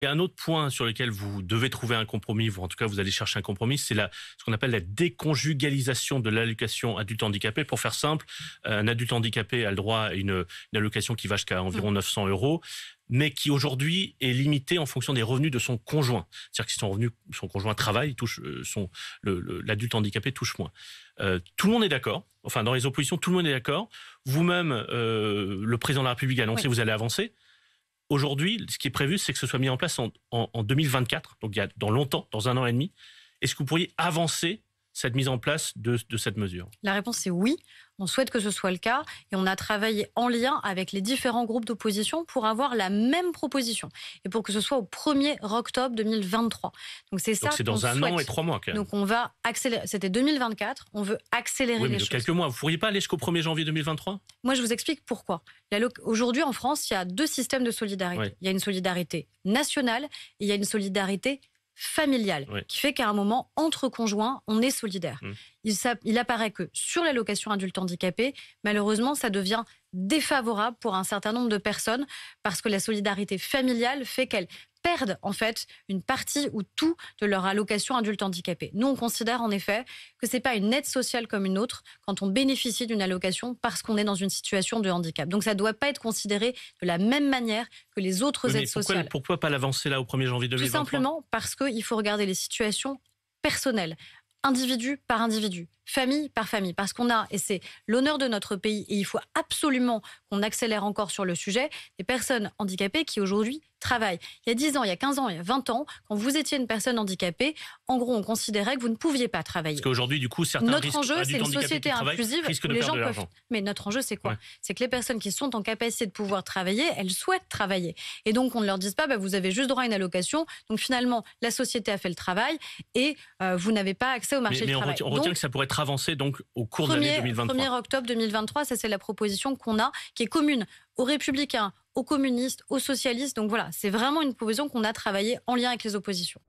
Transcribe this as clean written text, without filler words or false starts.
Et un autre point sur lequel vous devez trouver un compromis, ou en tout cas vous allez chercher un compromis, c'est ce qu'on appelle la déconjugalisation de l'allocation adulte handicapé. Pour faire simple, un adulte handicapé a le droit à une allocation qui va jusqu'à environ 900 €, mais qui aujourd'hui est limitée en fonction des revenus de son conjoint. C'est-à-dire que si son conjoint travaille, l'adulte handicapé touche moins. Tout le monde est d'accord. Enfin, dans les oppositions, tout le monde est d'accord. Vous-même, le président de la République a annoncé que vous allez avancer. Aujourd'hui, ce qui est prévu, c'est que ce soit mis en place en 2024, donc il y a dans longtemps, dans 1 an et demi. Est-ce que vous pourriez avancer cette mise en place de cette mesure? La réponse est oui. On souhaite que ce soit le cas et on a travaillé en lien avec les différents groupes d'opposition pour avoir la même proposition et pour que ce soit au 1er octobre 2023. Donc c'est ça. Donc c'est dans 1 an et 3 mois quand même. Donc on va accélérer. C'était 2024. On veut accélérer les choses. Quelques mois. Vous ne pourriez pas aller jusqu'au 1er janvier 2023? Moi, je vous explique pourquoi. Aujourd'hui, en France, il y a 2 systèmes de solidarité. Oui. Il y a une solidarité nationale et il y a une solidarité familiale, qui fait qu'à un moment, entre conjoints, on est solidaire. Il apparaît que sur l'allocation adulte handicapé, malheureusement, ça devient défavorable pour un certain nombre de personnes parce que la solidarité familiale fait qu'elles perdent en fait une partie ou tout de leur allocation adulte handicapé. Nous, on considère en effet que c'est pas une aide sociale comme une autre quand on bénéficie d'une allocation parce qu'on est dans une situation de handicap. Donc ça doit pas être considéré de la même manière que les autres aides sociales. Pourquoi pas l'avancer là au 1er janvier 2023? Tout simplement parce qu'il faut regarder les situations personnelles, individu par individu, famille par famille, parce qu'on a, et c'est l'honneur de notre pays, et il faut absolument qu'on accélère encore sur le sujet, des personnes handicapées qui aujourd'hui travaillent. Il y a 10 ans, il y a 15 ans, il y a 20 ans, quand vous étiez une personne handicapée, en gros, on considérait que vous ne pouviez pas travailler. Parce qu'aujourd'hui, du coup, certains notre enjeu, c'est une société inclusive. Les gens peuvent. Mais notre enjeu, c'est quoi? C'est que les personnes qui sont en capacité de pouvoir travailler, elles souhaitent travailler. Et donc, on ne leur dise pas, vous avez juste droit à une allocation. Donc, finalement, la société a fait le travail et vous n'avez pas accès au marché du travail. On retient que ça pourrait être avancé donc au cours de l'année 2023. 1er octobre 2023, ça c'est la proposition qu'on a, qui est commune aux Républicains, aux communistes, aux socialistes. Donc voilà, c'est vraiment une proposition qu'on a travaillée en lien avec les oppositions.